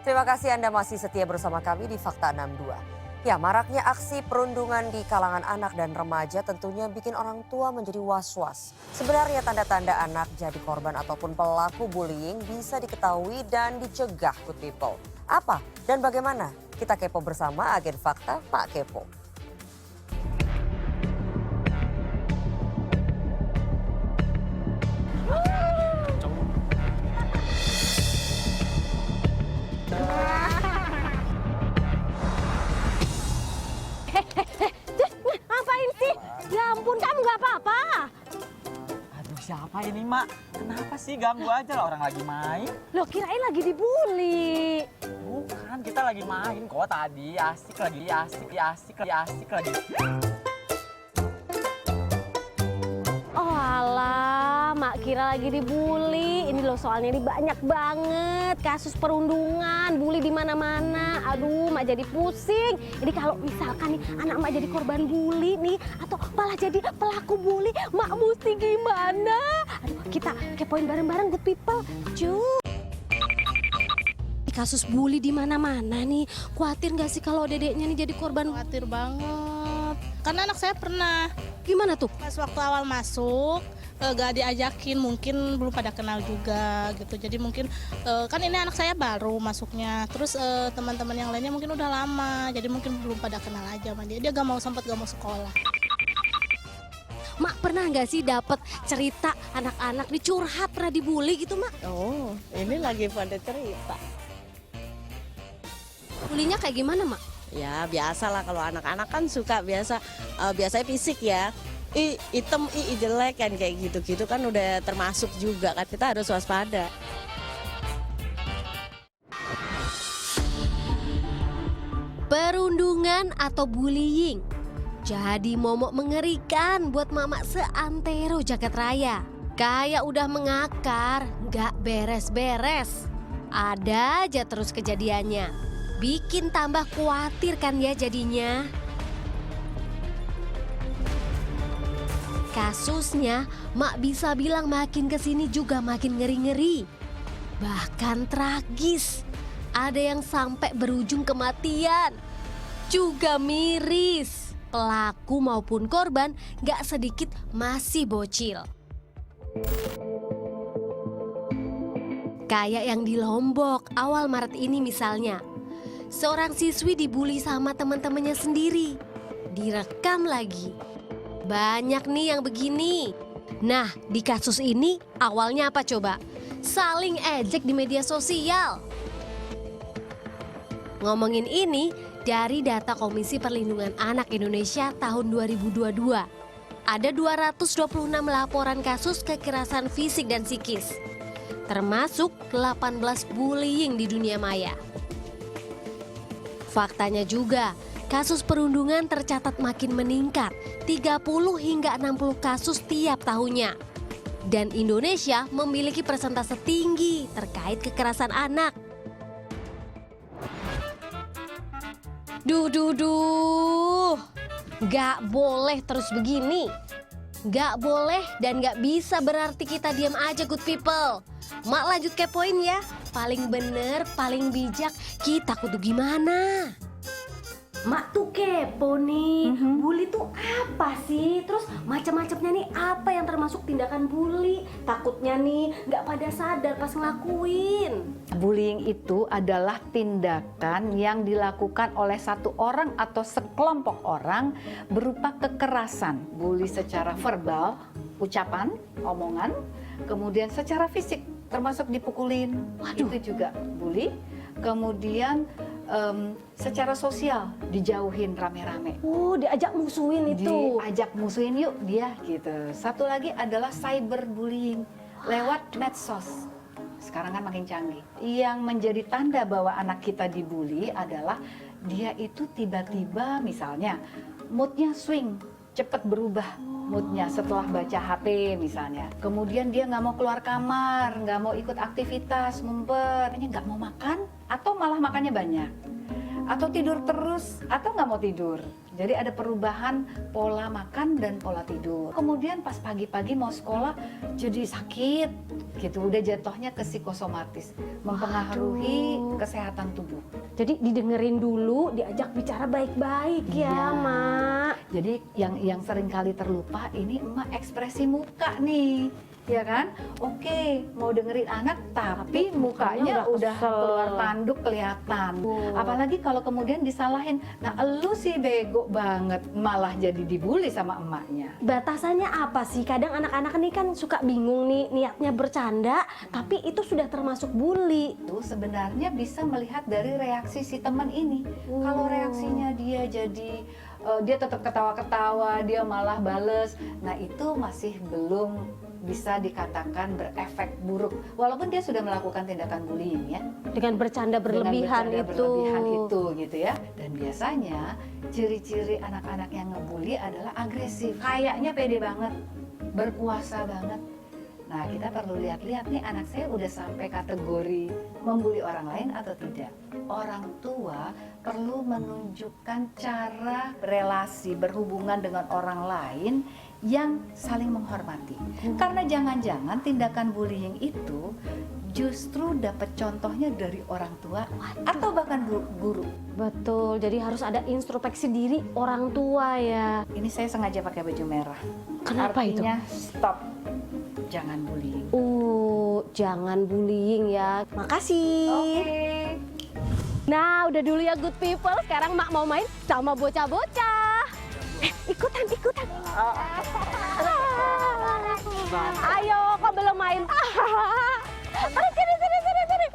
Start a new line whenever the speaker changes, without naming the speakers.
Terima kasih Anda masih setia bersama kami di Fakta 62. Ya, maraknya aksi perundungan di kalangan anak dan remaja tentunya bikin orang tua menjadi was-was. Sebenarnya tanda-tanda anak jadi korban ataupun pelaku bullying bisa diketahui dan dicegah, good people. Apa dan bagaimana? Kita kepo bersama agen Fakta Pak Kepo.
Ngapain sih? Ya ampun, kamu nggak apa-apa.
Aduh, siapa ini, Mak? Kenapa sih ganggu aja lah, orang lagi main?
Loh, kirain lagi dibully.
Bukan, kita lagi main kok tadi. Asik lagi.
Oh alah, Mak kira lagi dibully. Ini loh soalnya ini banyak banget kasus perundungan, bully di mana-mana. Aduh, Mak jadi pusing. Ini kalau misalkan nih anak Mak jadi korban bully nih atau malah jadi pelaku bully, Mak mesti gimana? Aduh, kita kepoin bareng-bareng good people. Cuy. Kasus bully di mana-mana nih. Khawatir nggak sih kalau dedeknya nih jadi korban?
Khawatir banget. Karena anak saya pernah.
Gimana tuh?
Pas waktu awal masuk, gak diajakin, mungkin belum pada kenal juga gitu. Jadi mungkin, kan ini anak saya baru masuknya. Terus teman-teman yang lainnya mungkin udah lama. Jadi mungkin belum pada kenal aja sama dia. Dia gak mau sekolah.
Mak pernah nggak sih dapet cerita anak-anak dicurhat pernah dibully gitu, Mak?
Oh, ini lagi pada cerita.
Bulinya kayak gimana, Mak?
Ya biasalah kalau anak-anak kan suka biasanya fisik ya. Hitam, jelek kan kayak gitu-gitu kan udah termasuk juga kan, kita harus waspada.
Perundungan atau bullying jadi momok mengerikan buat mama seantero jagat raya. Kayak udah mengakar, nggak beres-beres. Ada aja terus kejadiannya. Bikin tambah khawatir kan ya jadinya. Kasusnya, Mak bisa bilang makin kesini juga makin ngeri-ngeri. Bahkan tragis. Ada yang sampai berujung kematian. Juga miris. Pelaku maupun korban gak sedikit masih bocil. Kayak yang di Lombok awal Maret ini misalnya. Seorang siswi dibully sama teman-temannya sendiri. Direkam lagi. Banyak nih yang begini. Nah, di kasus ini awalnya apa coba? Saling ejek di media sosial. Ngomongin ini dari data Komisi Perlindungan Anak Indonesia tahun 2022. Ada 226 laporan kasus kekerasan fisik dan psikis. Termasuk 18 bullying di dunia maya. Faktanya juga, kasus perundungan tercatat makin meningkat, 30 hingga 60 kasus tiap tahunnya. Dan Indonesia memiliki persentase tinggi terkait kekerasan anak. Duh, gak boleh terus begini. Gak boleh dan gak bisa berarti kita diam aja good people. Mak lanjut kepoin ya. Paling bener, paling bijak, kita kudu gimana? Mak tuh kepo nih, bully tuh apa sih? Terus macam-macamnya nih apa yang termasuk tindakan bully? Takutnya nih nggak pada sadar pas ngelakuin.
Bullying itu adalah tindakan yang dilakukan oleh satu orang atau sekelompok orang berupa kekerasan. Bully secara verbal, ucapan, omongan, kemudian secara fisik, termasuk dipukulin. Waduh. Itu juga bully. Kemudian secara sosial dijauhin rame-rame.
Oh, diajak musuhin itu.
Diajak musuhin yuk dia gitu. Satu lagi adalah cyberbullying lewat medsos. Sekarang kan makin canggih. Yang menjadi tanda bahwa anak kita dibully adalah dia itu tiba-tiba misalnya moodnya swing, cepat berubah moodnya setelah baca HP misalnya. Kemudian dia nggak mau keluar kamar, nggak mau ikut aktivitas, ngumpet, nggak mau makan, atau malah makannya banyak. atau tidur terus atau nggak mau tidur. Jadi ada perubahan pola makan dan pola tidur. Kemudian pas pagi-pagi mau sekolah jadi sakit gitu, udah jatuhnya ke psikosomatis, mempengaruhi kesehatan tubuh.
Jadi didengerin dulu, diajak bicara baik-baik ya,
Iya.
Mak.
Jadi yang sering kali terlupa ini emak ekspresi muka nih, ya kan? Oke, mau dengerin anak tapi mukanya udah
kesel.
keluar tanduk kelihatan. Apalagi kalau kemudian disalahin, nah elu sih bego banget, malah jadi dibully sama emaknya.
Batasannya apa sih? Kadang anak-anak nih kan suka bingung nih, niatnya bercanda, tapi itu sudah termasuk bully.
Itu sebenarnya bisa melihat dari reaksi si teman ini. Kalau reaksinya dia jadi dia tetap ketawa-ketawa, dia malah bales, nah itu masih belum bisa dikatakan berefek buruk. Walaupun dia sudah melakukan tindakan bullying ya.
Dengan bercanda berlebihan
Dengan
itu.
berlebihan itu gitu ya. Dan biasanya ciri-ciri anak-anak yang ngebully adalah agresif. Kayaknya pede banget, berkuasa banget. Nah, kita perlu lihat-lihat nih anak saya udah sampai kategori membuli orang lain atau tidak. Orang tua perlu menunjukkan cara relasi berhubungan dengan orang lain yang saling menghormati. Karena jangan-jangan tindakan bullying itu justru dapat contohnya dari orang tua atau bahkan guru.
Betul, jadi harus ada introspeksi diri orang tua ya.
Ini saya sengaja pakai baju merah.
Kenapa itu?
Artinya stop, jangan bullying.
Jangan bullying ya. Makasih.
Oke.
Nah, udah dulu ya good people. Sekarang Mak mau main sama bocah-bocah. Ikutan. Ayo, kok belum main? Sini.